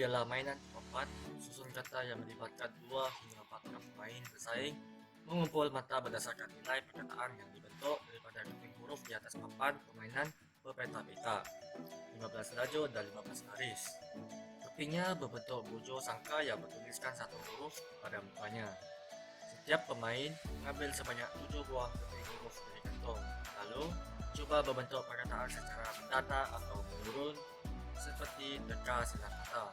ialah mainan papan susun kata yang melibatkan 2 hingga 4 orang pemain bersaing mengumpul mata berdasarkan nilai perkataan yang dibentuk daripada keping huruf di atas papan permainan berpeta-peta, 15 lajur dan 15 baris. Kepingnya berbentuk bujur sangka yang bertuliskan satu huruf pada mukanya. Setiap pemain mengambil sebanyak 7 buah keping huruf dari kantong, lalu cuba berbentuk perkataan secara mendata atau menurun seperti teka silang kata.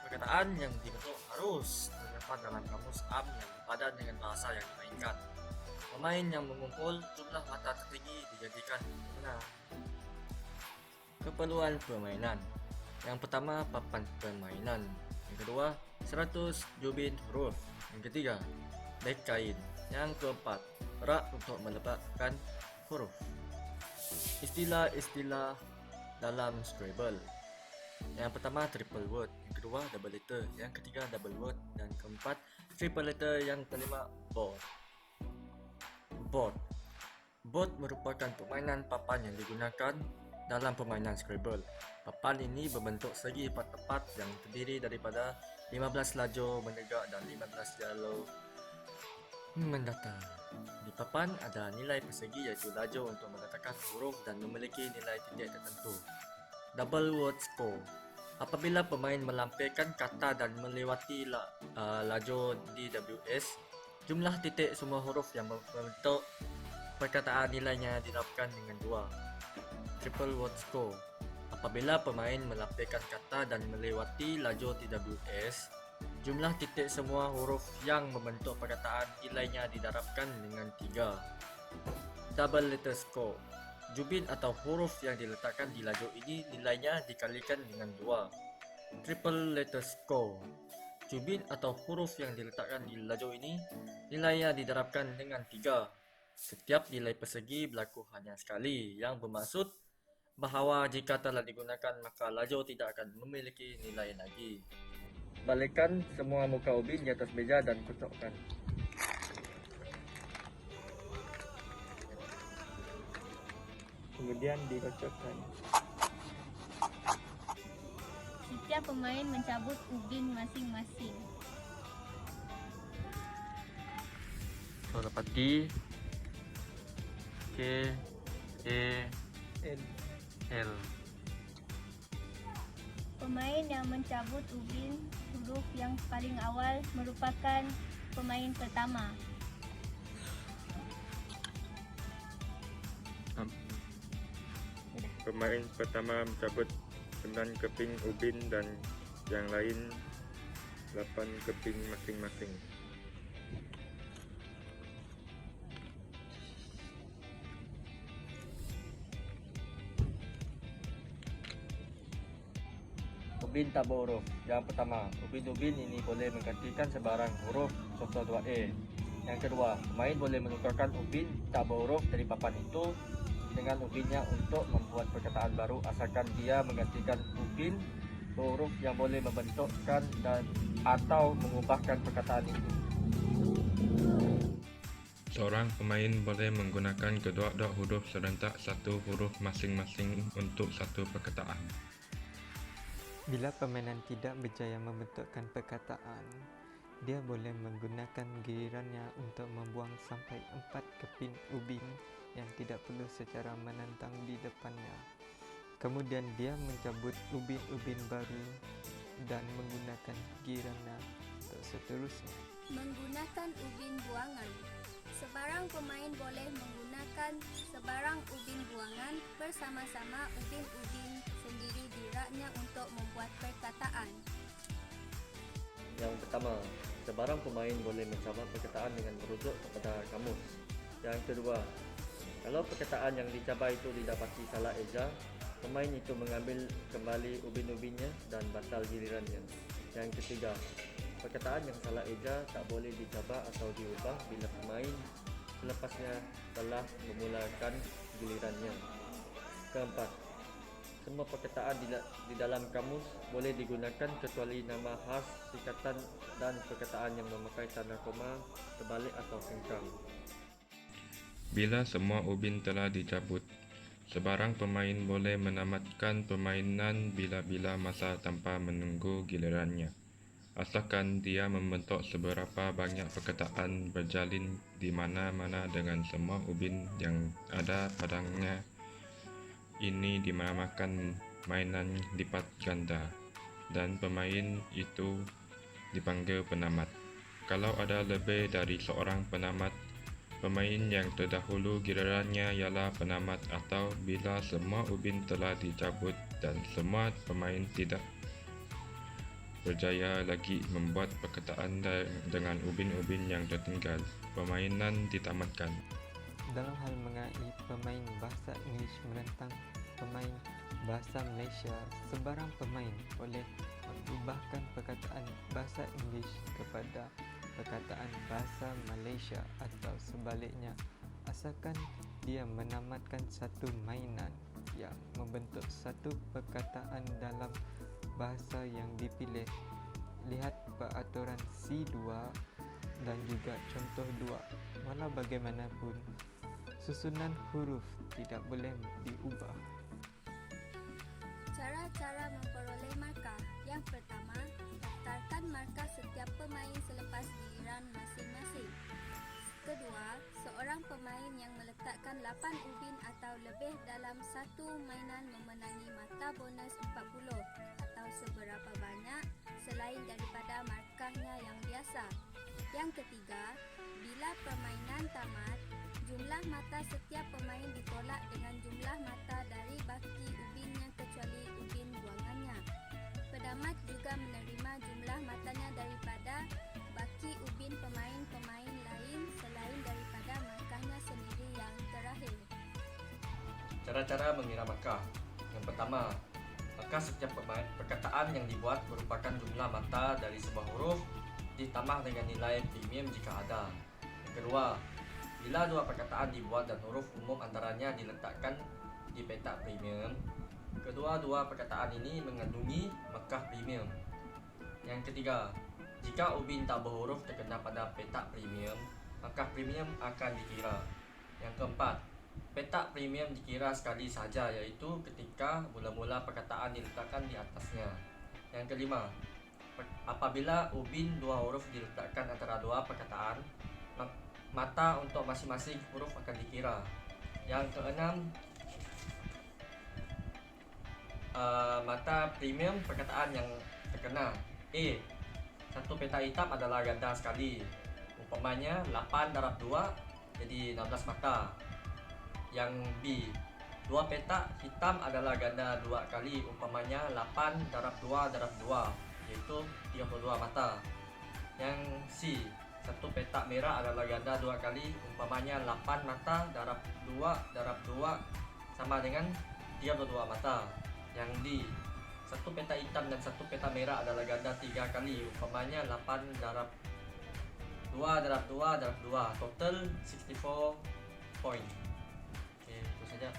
Perkataan yang dibentuk harus terdapat dalam kamus am yang sepadan dengan bahasa yang dimainkan. Pemain yang mengumpul jumlah mata tertinggi dijadikan pemenang. Keperluan permainan. Yang pertama, papan permainan. Yang kedua, 100 jubin huruf. Yang ketiga, beg kain. Yang keempat, rak untuk meletakkan huruf. Istilah-istilah dalam Scrabble. Yang pertama, triple word. Yang kedua, double letter. Yang ketiga, double word. Dan keempat, triple letter. Yang kelima, board. Board merupakan permainan papan yang digunakan dalam permainan Scrabble. Papan ini berbentuk segi tepat yang terdiri daripada 15 lajur menegak dan 15 jalur mendatar. Di papan ada nilai persegi iaitu lajur untuk meletakkan huruf dan memiliki nilai titik tertentu. Double word score. Apabila pemain melampirkan kata dan melewati lajur DWS, jumlah titik semua huruf yang membentuk perkataan nilainya dirapkan dengan 2. Triple word score. Apabila pemain melampirkan kata dan melewati lajur TWS, jumlah titik semua huruf yang membentuk perkataan nilainya didarabkan dengan 3. Double letter score. Jubin atau huruf yang diletakkan di lajur ini nilainya dikalikan dengan 2. Triple letter score. Jubin atau huruf yang diletakkan di lajur ini nilainya didarabkan dengan 3. Setiap nilai persegi berlaku hanya sekali, yang bermaksud bahawa jika telah digunakan maka lajur tidak akan memiliki nilai lagi. Balikkan semua muka ubin di atas meja dan kocokkan. Kemudian dikocokkan. Setiap pemain mencabut ubin masing-masing. So dapat D, K, E, L. Pemain yang mencabut ubin huruf yang paling awal merupakan pemain pertama. Pemain pertama mencabut 9 keping ubin dan yang lain 8 keping masing-masing. Ubin tabur huruf. Yang pertama, ubin-ubin ini boleh menggantikan sebarang huruf, contoh 2A. Yang kedua, pemain boleh menukarkan ubin tabur huruf dari papan itu dengan ubinnya untuk membuat perkataan baru asalkan dia menggantikan ubin huruf yang boleh membentukkan dan atau mengubahkan perkataan itu. Seorang pemain boleh menggunakan kedua-dua huruf serentak satu huruf masing-masing untuk satu perkataan. Bila permainan tidak berjaya membentukkan perkataan, dia boleh menggunakan gilirannya untuk membuang sampai 4 keping ubin yang tidak perlu secara menantang di depannya. Kemudian dia mencabut ubin-ubin baru dan menggunakan gilirannya untuk seterusnya. Menggunakan ubin buangan. Sebarang pemain boleh menggunakan sebarang ubin buangan bersama-sama ubin-ubin sendiri di raknya untuk membuat perkataan. Yang pertama, sebarang pemain boleh mencabar perkataan dengan merujuk kepada kamus. Yang kedua, kalau perkataan yang dicabar itu didapati salah eja, pemain itu mengambil kembali ubin-ubinnya dan batal gilirannya. Yang ketiga, perkataan yang salah eja tak boleh dicabar atau diubah bila pemain selepasnya telah memulakan gilirannya. Keempat, semua perkataan di dalam kamus boleh digunakan kecuali nama khas, singkatan dan perkataan yang memakai tanda koma, terbalik atau sengkang. Bila semua ubin telah dicabut, Sebarang pemain boleh menamatkan permainan bila-bila masa tanpa menunggu gilirannya, asalkan dia membentuk seberapa banyak perkataan berjalin di mana-mana dengan semua ubin yang ada padanya. Ini dinamakan mainan lipat ganda, dan pemain itu dipanggil penamat. Kalau ada lebih dari seorang penamat, pemain yang terdahulu gilirannya ialah penamat, atau bila semua ubin telah dicabut dan semua pemain tidak berjaya lagi membuat perkataan dengan ubin-ubin yang tertinggal, permainan ditamatkan. Dalam hal mengenai pemain bahasa Inggeris menentang pemain bahasa Malaysia, sebarang pemain boleh mengubahkan perkataan bahasa Inggeris kepada perkataan bahasa Malaysia atau sebaliknya, asalkan dia menamatkan satu mainan yang membentuk satu perkataan dalam bahasa yang dipilih. Lihat peraturan C2 dan juga contoh 2. Walau bagaimanapun, susunan huruf tidak boleh diubah. Cara-cara memperoleh markah. Yang pertama, daftarkan markah setiap pemain selepas giliran masing-masing. Kedua, seorang pemain yang meletakkan 8 ubin atau lebih dalam satu mainan memenangi mata bonus 40 atau seberapa banyak selain daripada markahnya yang biasa. Yang ketiga, bila permainan tamat, jumlah mata setiap pemain ditolak dengan jumlah mata dari baki ubinnya kecuali ubin buangannya. Penamat juga menerima jumlah matanya daripada baki ubin pemain-pemain lain selain daripada markahnya sendiri yang terakhir. Cara-cara mengira markah. Yang pertama, markah setiap perkataan yang dibuat merupakan jumlah mata dari sebuah huruf ditambah dengan nilai premium jika ada. Yang kedua, bila dua perkataan dibuat dan huruf umum antaranya diletakkan di petak premium, kedua-dua perkataan ini mengandungi markah premium. Yang ketiga, jika ubin tak berhuruf terkena pada petak premium, markah premium akan dikira. Yang keempat, petak premium dikira sekali sahaja, iaitu ketika mula-mula perkataan diletakkan di atasnya. Yang kelima, apabila ubin dua huruf diletakkan antara dua perkataan, mata untuk masing-masing huruf akan dikira. Yang keenam, mata premium perkataan yang terkena. A. Satu petak hitam adalah ganda sekali. Umpamanya 8 darab 2 jadi 16 mata. Yang B. Dua petak hitam adalah ganda 2 kali. Umpamanya 8 darab 2 darab 2 iaitu 32 mata. Yang C. Satu petak merah adalah ganda 2 kali. Umpamanya 8 mata darab 2 darab 2 sama dengan 32 mata. Yang D. Satu peta hitam dan satu peta merah adalah ganda 3 kali. Umpamanya 8 darab 2 darab 2 darab 2. Total 64 point. Oke, itu saja.